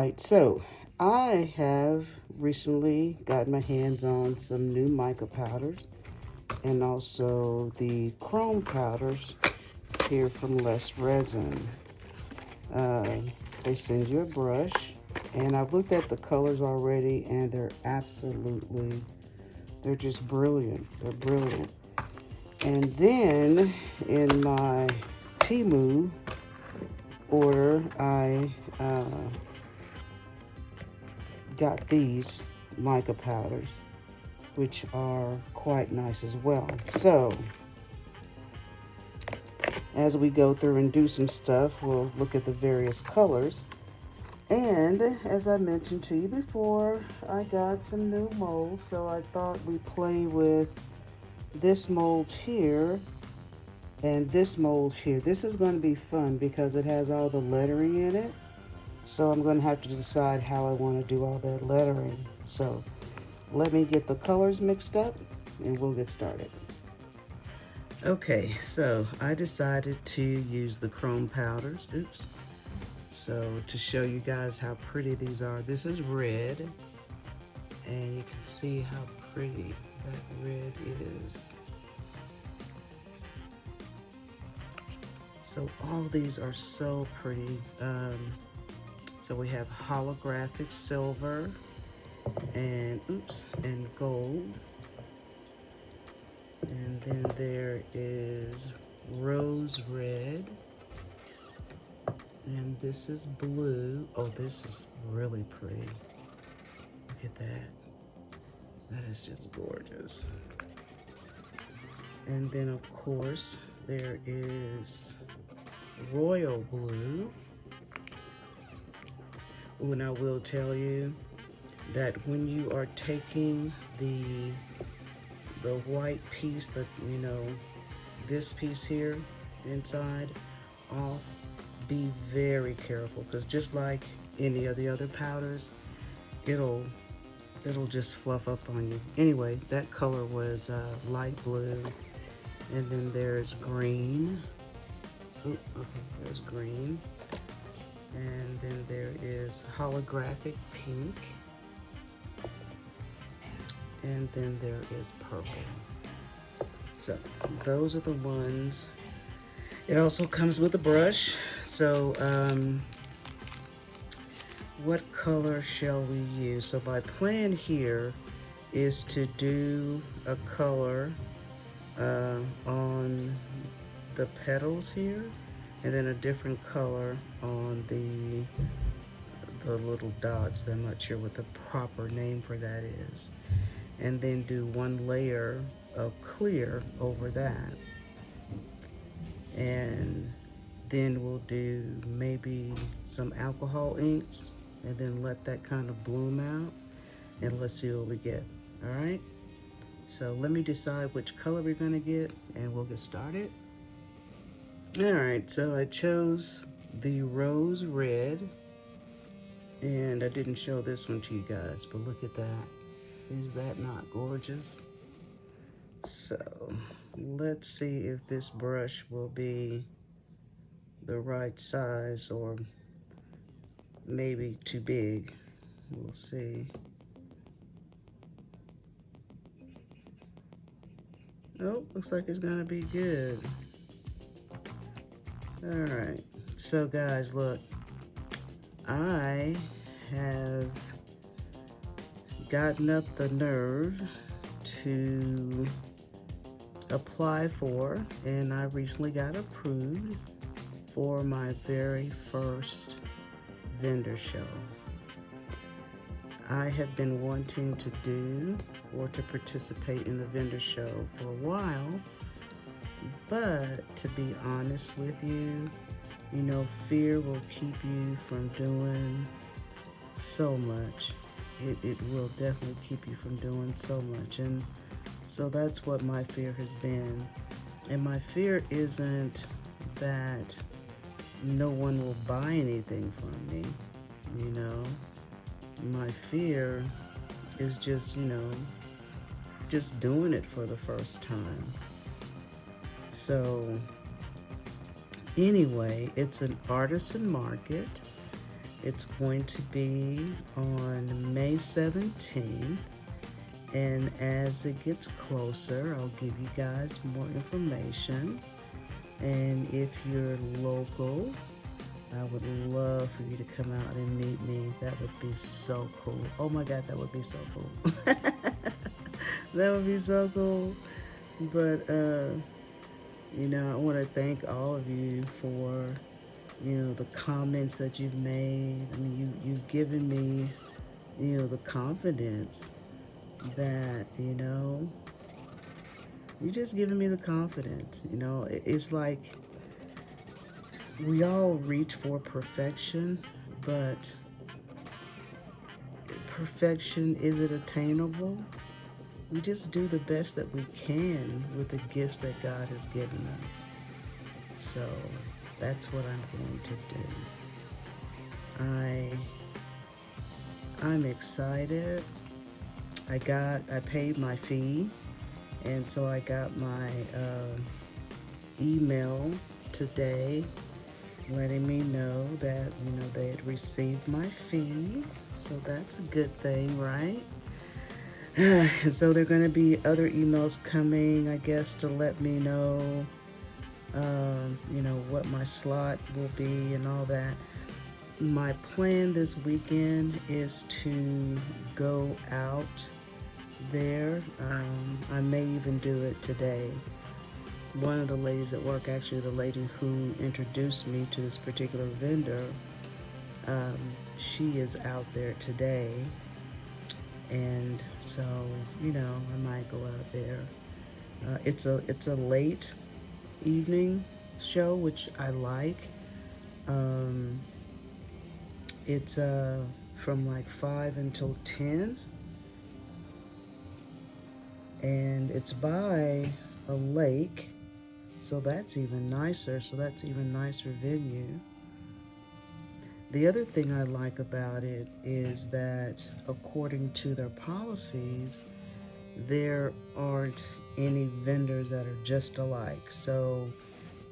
right, so I have recently got my hands on some new mica powders and also the chrome powders here from Less Resin. Uh, they send you a brush, and I've looked at the colors already, and they're just brilliant. They're brilliant. And then in my Temu order, I got these mica powders, which are quite nice as well. So as we go through and do some stuff, we'll look at the various colors. And as I mentioned to you before, I got some new molds, so I thought we'd play with this mold here and this mold here. This is going to be fun because it has all the lettering in it. So I'm going to have to decide how I want to do all that lettering. So let me get the colors mixed up and we'll get started. Okay, so I decided to use the chrome powders. Oops. So to show you guys how pretty these are, this is red. And you can see how pretty that red is. So all these are so pretty. So we have holographic silver and gold. And then there is rose red. And this is blue. Oh, this is really pretty. Look at that. That is just gorgeous. And then of course, there is royal blue. And I will tell you that when you are taking the white piece, this piece here inside off, be very careful, because just like any of the other powders, it'll just fluff up on you. Anyway, that color was light blue, and then there's green. Oh, okay, there's green. And then there is holographic pink. And then there is purple. So those are the ones. It also comes with a brush. So what color shall we use? So my plan here is to do a color on the petals here, and then a different color on the little dots. I'm not sure what the proper name for that is. And then do one layer of clear over that. And then we'll do maybe some alcohol inks and then let that kind of bloom out, and let's see what we get. All right, so let me decide which color we're gonna get and we'll get started. All right, so I chose the rose red, and I didn't show this one to you guys, but look at that. Is that not gorgeous? So let's see if this brush will be the right size or maybe too big. We'll see. Oh, looks like it's gonna be good. All right, so guys, look, I have gotten up the nerve to apply for, and I recently got approved for my very first vendor show. I have been wanting to do or to participate in the vendor show for a while, but to be honest with you, fear will keep you from doing so much. It will definitely keep you from doing so much. And so that's what my fear has been. And my fear isn't that no one will buy anything from me, My fear is just, just doing it for the first time. So anyway, it's an artisan market, It's going to be on May 17th. And as it gets closer, I'll give you guys more information. And if you're local, I would love for you to come out and meet me. That would be so cool. Oh my God, that would be so cool. That would be so cool. But, you know, I want to thank all of you for, you know, the comments that you've made. I mean, you've given me, you know, the confidence that, you know, you're just giving me the confidence. You know, it's like we all reach for perfection, but perfection, is it attainable? We just do the best that we can with the gifts that God has given us. So that's what I'm going to do. I'm excited. I paid my fee, and so I got my email today letting me know that, you know, they had received my fee. So that's a good thing, right? And so there are going to be other emails coming, I guess, to let me know, you know, what my slot will be and all that. My plan this weekend is to go out there. I may even do it today. One of the ladies at work, actually the lady who introduced me to this particular vendor, she is out there today. And so, you know, I might go out there. It's a late evening show, which I like. It's from like 5 until 10. And it's by a lake, so that's even nicer. So that's even nicer venue. The other thing I like about it is that according to their policies, there aren't any vendors that are just alike. So,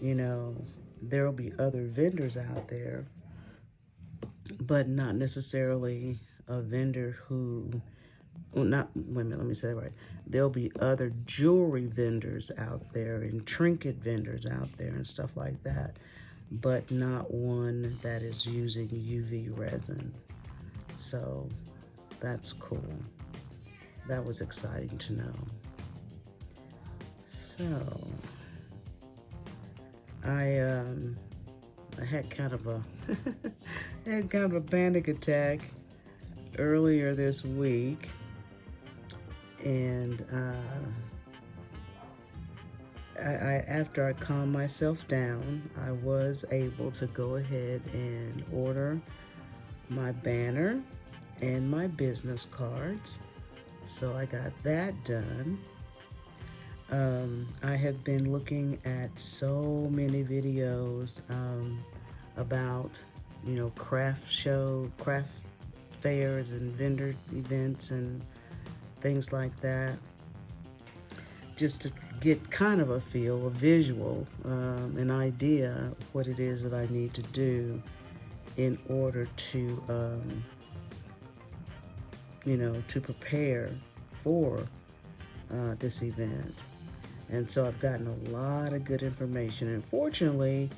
you know, there'll be other vendors out there, but not necessarily a vendor who, well, not, wait a minute, let me say that right. There'll be other jewelry vendors out there and trinket vendors out there and stuff like that, but not one that is using UV resin. So that's cool. That was exciting to know. So I had kind of a panic attack earlier this week, and after I calmed myself down, I was able to go ahead and order my banner and my business cards. So I got that done. I have been looking at so many videos about, you know, craft fairs and vendor events and things like that, just to get kind of a feel, a visual, an idea of what it is that I need to do in order to, you know, to prepare for this event. And so I've gotten a lot of good information. And fortunately,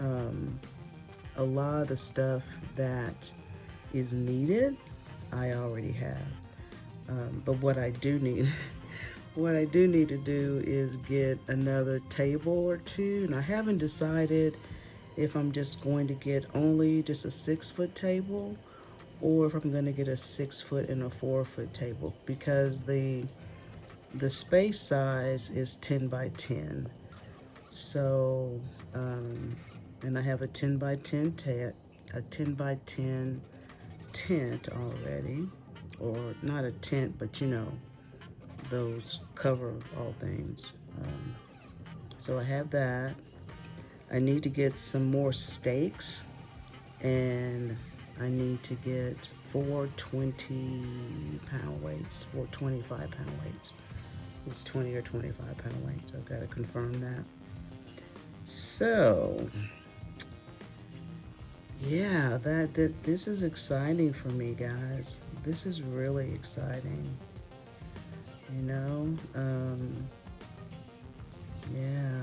a lot of the stuff that is needed, I already have. But what I do need, what I do need to do is get another table or two. And I haven't decided if I'm just going to get only just a 6-foot table, or if I'm going to get a 6-foot and a 4-foot table, because the space size is 10 by 10. So, and I have a 10 by 10 tent already, or not a tent, but you know, those cover all things. So I have that. I need to get some more stakes, and I need to get 4 20-pound weights, 4 25-pound weights. It's 20 or 25-pound weights. I've got to confirm that. So yeah, this is exciting for me, guys. This is really exciting. You know, yeah.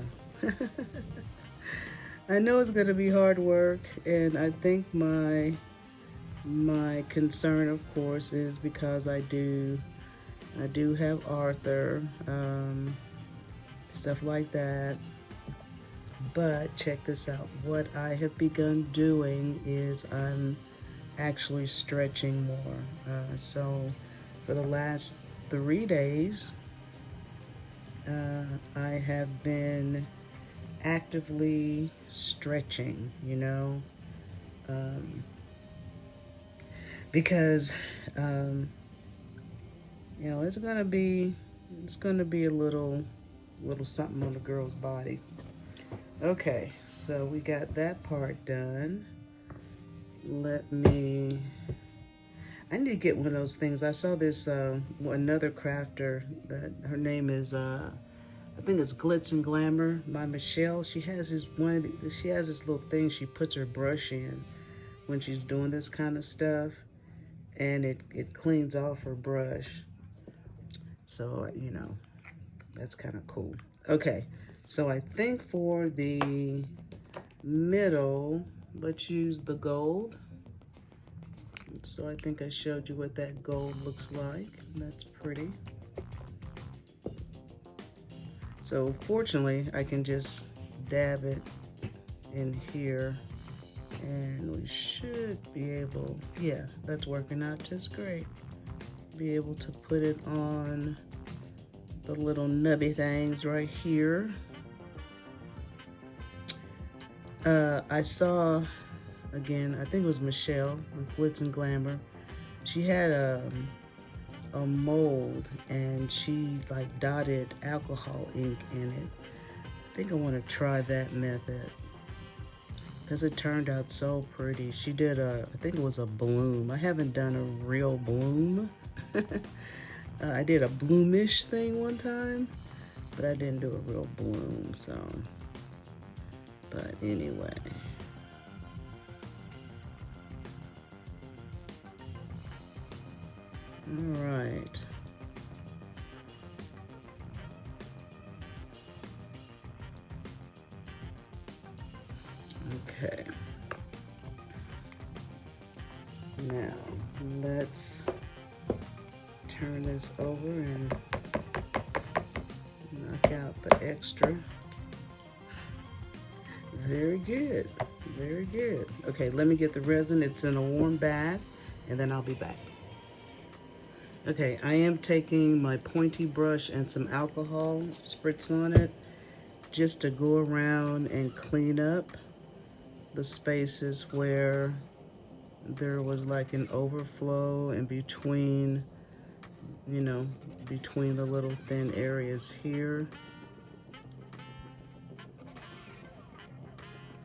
I know it's gonna be hard work, and I think my concern, of course, is because I do have Arthur, stuff like that. But check this out. What I have begun doing is I'm actually stretching more. So for the last 3 days, I have been actively stretching, um, because um, it's gonna be a little something on the girl's body. Okay, so we got that part done. Let me. I need to get one of those things. I saw this another crafter that her name is I think it's Glitz and Glamour by Michelle. She has she has this little thing she puts her brush in when she's doing this kind of stuff, and it cleans off her brush. So that's kind of cool. Okay, so I think for the middle, let's use the gold. So I think I showed you what that gold looks like. That's pretty. So fortunately, I can just dab it in here and we should be able, yeah, that's working out just great. Be able to put it on the little nubby things right here. I saw, again, I think it was Michelle with Glitz and Glamour. She had a mold and she like dotted alcohol ink in it. I think I want to try that method because it turned out so pretty. She did I think it was a bloom. I haven't done a real bloom. I did a bloomish thing one time, but I didn't do a real bloom, so. But anyway. All right. Okay. Now, let's turn this over and knock out the extra. Very good. Very good. Okay, let me get the resin. It's in a warm bath, and then I'll be back. Okay, I am taking my pointy brush and some alcohol spritz on it just to go around and clean up the spaces where there was like an overflow in between, between the little thin areas here.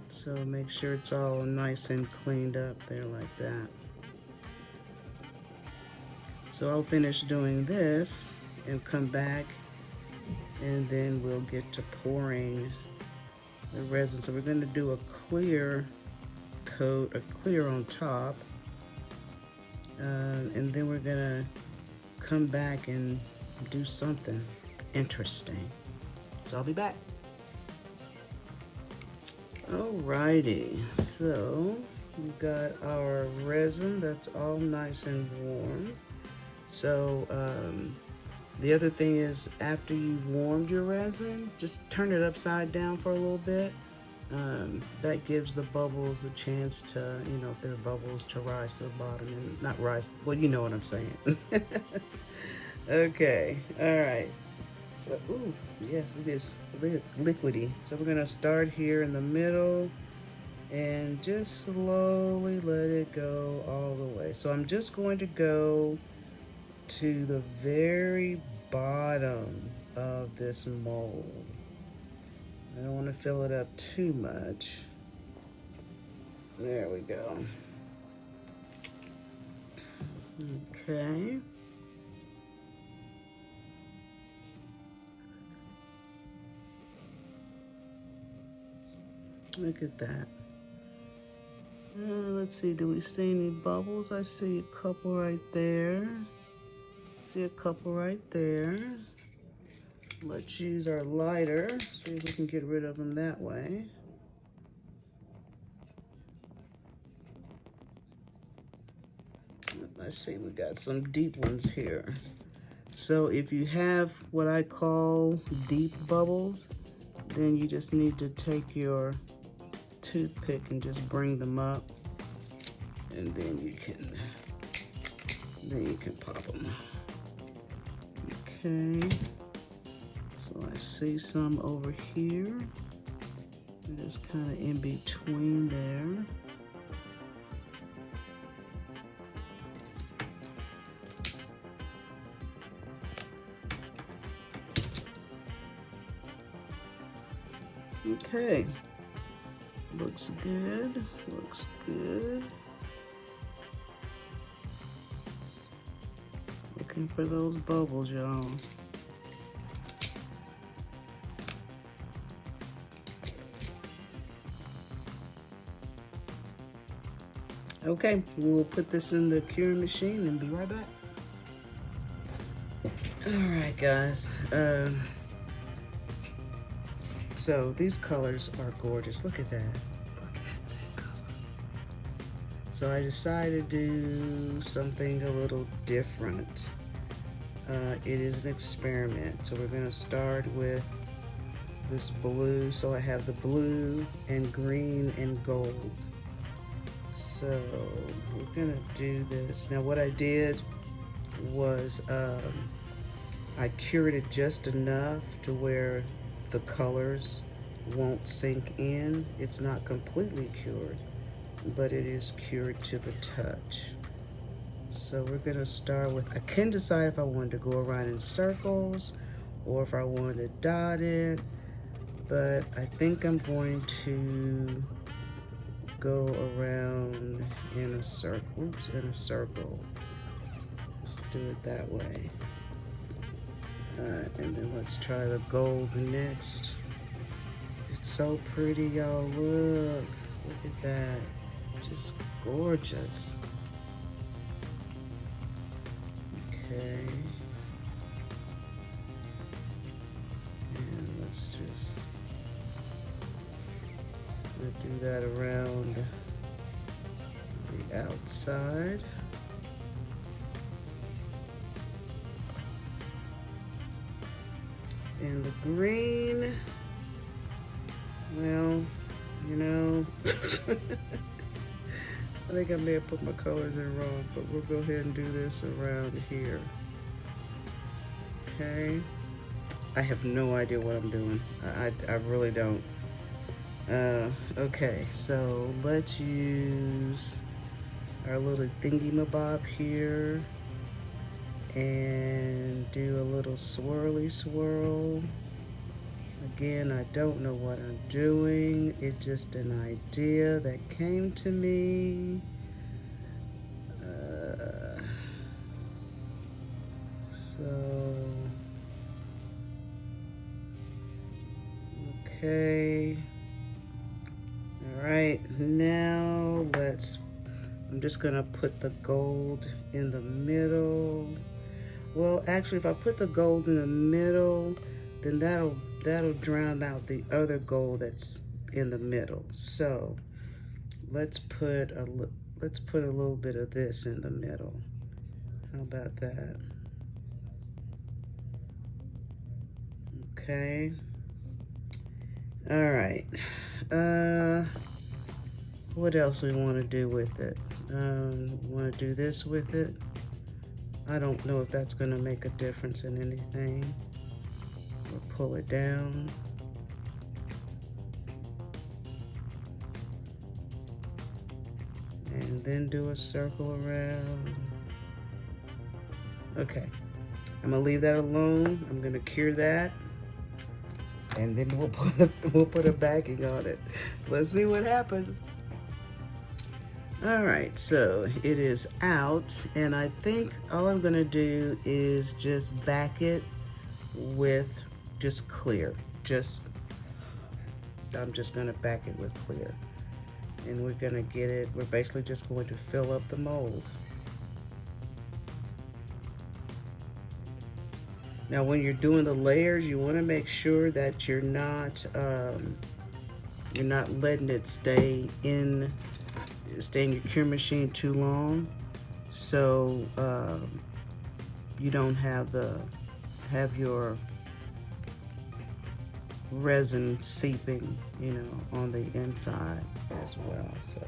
So make sure it's all nice and cleaned up there like that. So I'll finish doing this and come back and then we'll get to pouring the resin. So we're going to do a clear coat, a clear on top, and then we're going to come back and do something interesting. So I'll be back. Alrighty, so we've got our resin that's all nice and warm. So the other thing is, after you've warmed your resin, just turn it upside down for a little bit. That gives the bubbles a chance to, if there are bubbles, to rise to the bottom and not rise. Well, you know what I'm saying. Okay, all right. So, ooh, yes, it is liquidy. So we're gonna start here in the middle and just slowly let it go all the way. So I'm just going to go to the very bottom of this mold. I don't want to fill it up too much. There we go. Okay. Look at that. Let's see, do we see any bubbles? I see a couple right there. See a couple right there. Let's use our lighter, see if we can get rid of them that way. I see we got some deep ones here. So if you have what I call deep bubbles, then you just need to take your toothpick and just bring them up, and then you can pop them. Okay, so I see some over here, just kind of in between there. Okay, looks good, looks good. Looking for those bubbles, y'all. Okay, we'll put this in the curing machine and be right back. All right, guys. So these colors are gorgeous. Look at that. Look at that color. So I decided to do something a little different. It is an experiment. So we're gonna start with this blue. So I have the blue and green and gold. So we're gonna do this. Now what I did was I cured it just enough to where the colors won't sink in. It's not completely cured, but it is cured to the touch. So we're gonna start with, I can decide if I wanted to go around in circles or if I wanted to dot it, but I think I'm going to go around in a circle. Oops, in a circle. Let's do it that way. And then let's try the gold next. It's so pretty, y'all. Look at that. Just gorgeous. Okay. And let's just do that around the outside. And the green, well, you know, I think I may have put my colors in wrong, but we'll go ahead and do this around here. Okay. I have no idea what I'm doing. I really don't. Okay, so let's use our little thingy-mabob here and do a little swirly swirl. Again, I don't know what I'm doing. It's just an idea that came to me. Okay. All right, now I'm just gonna put the gold in the middle. Well, actually, if I put the gold in the middle, then that'll drown out the other gold that's in the middle. So let's put a little bit of this in the middle. How about that? Okay. All right. What else we want to do with it? Want to do this with it? I don't know if that's going to make a difference in anything. Or pull it down. And then do a circle around. Okay. I'm going to leave that alone. I'm going to cure that. And then we'll put a backing on it. Let's see what happens. All right, so it is out, and I think all I'm gonna do is just back it with just clear. I'm just gonna back it with clear. and we're gonna get it, we're basically just going to fill up the mold. Now when you're doing the layers, you want to make sure that you're not letting it stay in your cure machine too long, so you don't have your resin seeping, you know, on the inside as well. So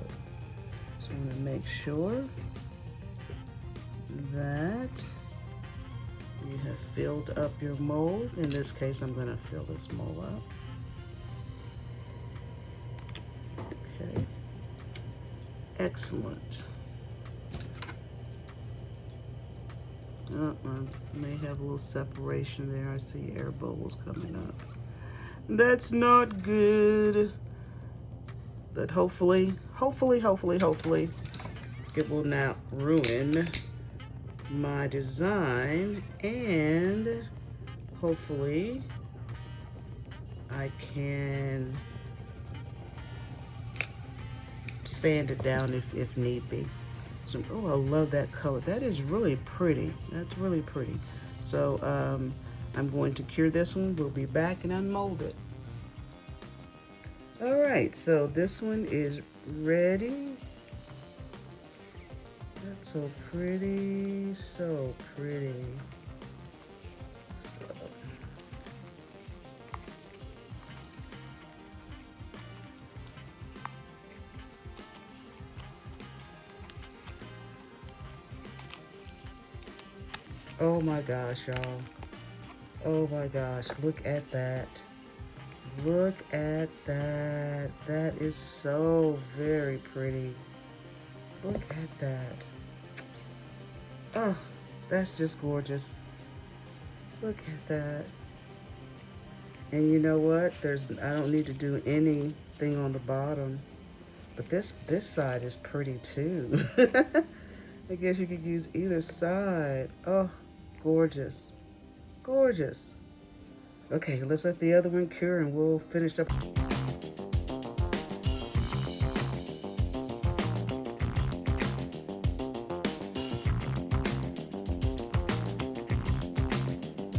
just want to make sure that you have filled up your mold. In this case, I'm going to fill this mold up. Okay, excellent. Oh, I may have a little separation there. I see air bubbles coming up. That's not good. But hopefully, it will not ruin my design, and hopefully I can sand it down if need be. So, oh, I love that color. That is really pretty. That's really pretty. So I'm going to cure this one. We'll be back and unmold it. All right, so this one is ready. That's so pretty, so pretty. So. Oh my gosh, y'all. Oh my gosh, look at that. Look at that. That is so very pretty. Look at that. Oh, that's just gorgeous. Look at that. And you know what? I don't need to do anything on the bottom. But this side is pretty too. I guess you could use either side. Oh, gorgeous. Gorgeous. Okay, let's let the other one cure and we'll finish up.